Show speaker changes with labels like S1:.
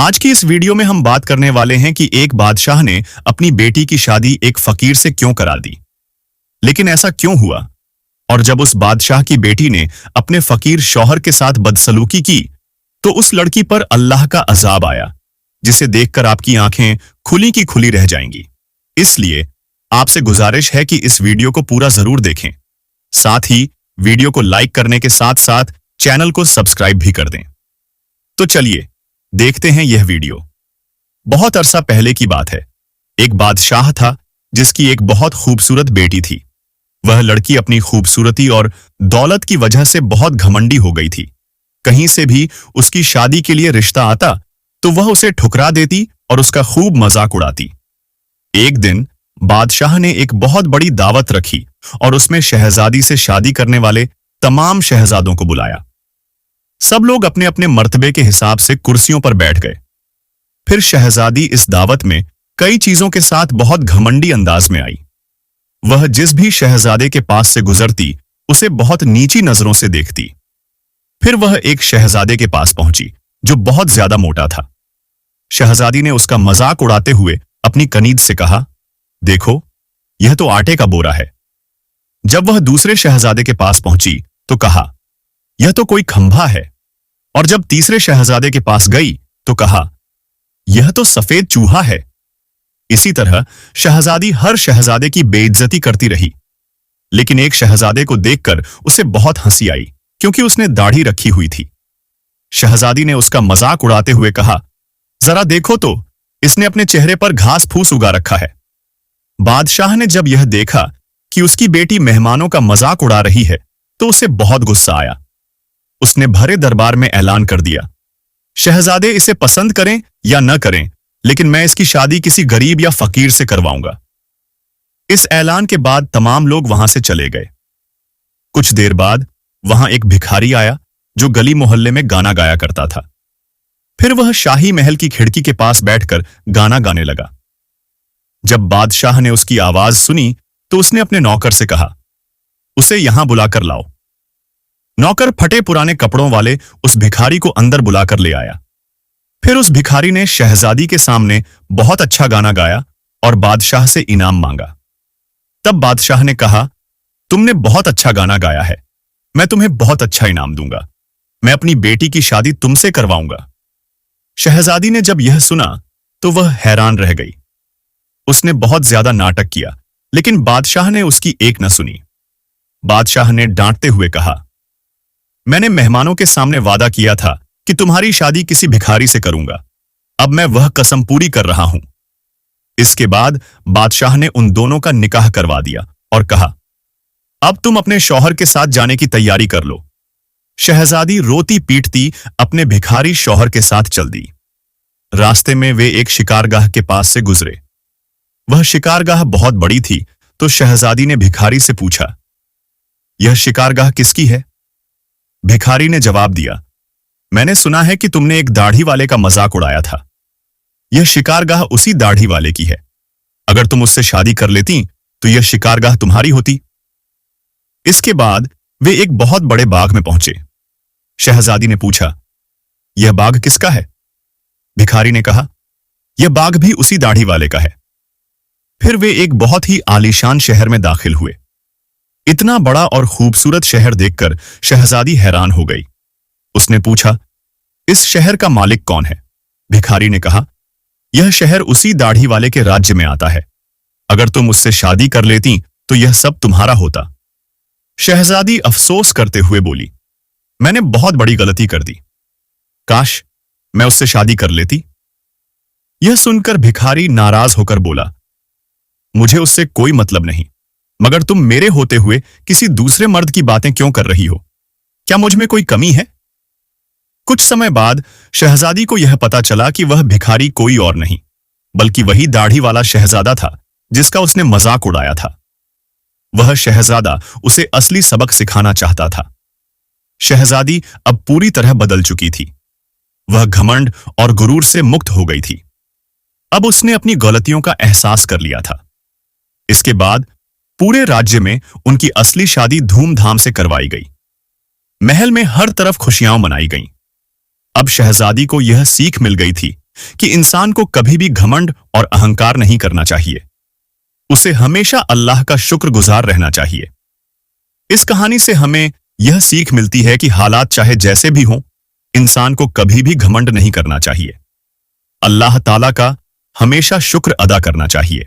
S1: आज की इस वीडियो में हम बात करने वाले हैं कि एक बादशाह ने अपनी बेटी की शादी एक फकीर से क्यों करा दी। लेकिन ऐसा क्यों हुआ? और जब उस बादशाह की बेटी ने अपने फकीर शौहर के साथ बदसलूकी की तो उस लड़की पर अल्लाह का अजाब आया, जिसे देखकर आपकी आंखें खुली की खुली रह जाएंगी। इसलिए आपसे गुजारिश है कि इस वीडियो को पूरा जरूर देखें। साथ ही वीडियो को लाइक करने के साथ साथ चैनल को सब्सक्राइब भी कर दें। तो चलिए देखते हैं यह वीडियो। बहुत अरसा पहले की बात है। एक बादशाह था जिसकी एक बहुत खूबसूरत बेटी थी। वह लड़की अपनी खूबसूरती और दौलत की वजह से बहुत घमंडी हो गई थी। कहीं से भी उसकी शादी के लिए रिश्ता आता तो वह उसे ठुकरा देती और उसका खूब मजाक उड़ाती। एक दिन बादशाह ने एक बहुत बड़ी दावत रखी और उसमें शहजादी से शादी करने वाले तमाम शहजादों को बुलाया। सब लोग अपने अपने मर्तबे के हिसाब से कुर्सियों पर बैठ गए। फिर शहजादी इस दावत में कई चीजों के साथ बहुत घमंडी अंदाज में आई। वह जिस भी शहजादे के पास से गुजरती उसे बहुत नीची नजरों से देखती। फिर वह एक शहजादे के पास पहुंची जो बहुत ज्यादा मोटा था। शहजादी ने उसका मजाक उड़ाते हुए अपनी कनीज से कहा, देखो, यह तो आटे का बोरा है। जब वह दूसरे शहजादे के पास पहुंची तो कहा, यह तो कोई खंभा है। और जब तीसरे शहजादे के पास गई तो कहा, यह तो सफेद चूहा है। इसी तरह शहजादी हर शहजादे की बेइज्जती करती रही। लेकिन एक शहजादे को देखकर उसे बहुत हंसी आई, क्योंकि उसने दाढ़ी रखी हुई थी। शहजादी ने उसका मजाक उड़ाते हुए कहा, जरा देखो तो, इसने अपने चेहरे पर घास फूस उगा रखा है। बादशाह ने जब यह देखा कि उसकी बेटी मेहमानों का मजाक उड़ा रही है तो उसे बहुत गुस्सा आया। उसने भरे दरबार में ऐलान कर दिया, शहजादे इसे पसंद करें या न करें, लेकिन मैं इसकी शादी किसी गरीब या फकीर से करवाऊंगा। इस ऐलान के बाद तमाम लोग वहां से चले गए। कुछ देर बाद वहां एक भिखारी आया जो गली मोहल्ले में गाना गाया करता था। फिर वह शाही महल की खिड़की के पास बैठकर गाना गाने लगा। जब बादशाह ने उसकी आवाज सुनी तो उसने अपने नौकर से कहा, उसे यहां बुलाकर लाओ। नौकर फटे पुराने कपड़ों वाले उस भिखारी को अंदर बुलाकर ले आया। फिर उस भिखारी ने शहजादी के सामने बहुत अच्छा गाना गाया और बादशाह से इनाम मांगा। तब बादशाह ने कहा, तुमने बहुत अच्छा गाना गाया है, मैं तुम्हें बहुत अच्छा इनाम दूंगा। मैं अपनी बेटी की शादी तुमसे करवाऊंगा। शहजादी ने जब यह सुना तो वह हैरान रह गई। उसने बहुत ज्यादा नाटक किया, लेकिन बादशाह ने उसकी एक न सुनी। बादशाह ने डांटते हुए कहा, मैंने मेहमानों के सामने वादा किया था कि तुम्हारी शादी किसी भिखारी से करूंगा। अब मैं वह कसम पूरी कर रहा हूं। इसके बाद बादशाह ने उन दोनों का निकाह करवा दिया और कहा, अब तुम अपने शौहर के साथ जाने की तैयारी कर लो। शहजादी रोती पीटती अपने भिखारी शौहर के साथ चल दी। रास्ते में वे एक शिकारगाह के पास से गुजरे। वह शिकारगाह बहुत बड़ी थी तो शहजादी ने भिखारी से पूछा, यह शिकारगाह किसकी है? भिखारी ने जवाब दिया, मैंने सुना है कि तुमने एक दाढ़ी वाले का मजाक उड़ाया था। यह शिकारगाह उसी दाढ़ी वाले की है। अगर तुम उससे शादी कर लेती तो यह शिकारगाह तुम्हारी होती। इसके बाद वे एक बहुत बड़े बाग में पहुंचे। शहजादी ने पूछा, यह बाग किसका है? भिखारी ने कहा, यह बाग भी उसी दाढ़ी वाले का है। फिर वे एक बहुत ही आलीशान शहर में दाखिल हुए। इतना बड़ा और खूबसूरत शहर देखकर शहजादी हैरान हो गई। उसने पूछा, इस शहर का मालिक कौन है? भिखारी ने कहा, यह शहर उसी दाढ़ी वाले के राज्य में आता है। अगर तुम उससे शादी कर लेती तो यह सब तुम्हारा होता। शहजादी अफसोस करते हुए बोली, मैंने बहुत बड़ी गलती कर दी। काश मैं उससे शादी कर लेती। यह सुनकर भिखारी नाराज होकर बोला, मुझे उससे कोई मतलब नहीं, मगर तुम मेरे होते हुए किसी दूसरे मर्द की बातें क्यों कर रही हो? क्या मुझ में कोई कमी है? कुछ समय बाद शहजादी को यह पता चला कि वह भिखारी कोई और नहीं बल्कि वही दाढ़ी वाला शहजादा था जिसका उसने मजाक उड़ाया था। वह शहजादा उसे असली सबक सिखाना चाहता था। शहजादी अब पूरी तरह बदल चुकी थी। वह घमंड और गुरूर से मुक्त हो गई थी। अब उसने अपनी गलतियों का एहसास कर लिया था। इसके बाद पूरे राज्य में उनकी असली शादी धूमधाम से करवाई गई। महल में हर तरफ खुशियां मनाई गईं। अब शहजादी को यह सीख मिल गई थी कि इंसान को कभी भी घमंड और अहंकार नहीं करना चाहिए। उसे हमेशा अल्लाह का शुक्रगुजार रहना चाहिए। इस कहानी से हमें यह सीख मिलती है कि हालात चाहे जैसे भी हों, इंसान को कभी भी घमंड नहीं करना चाहिए। अल्लाह ताला का हमेशा शुक्र अदा करना चाहिए।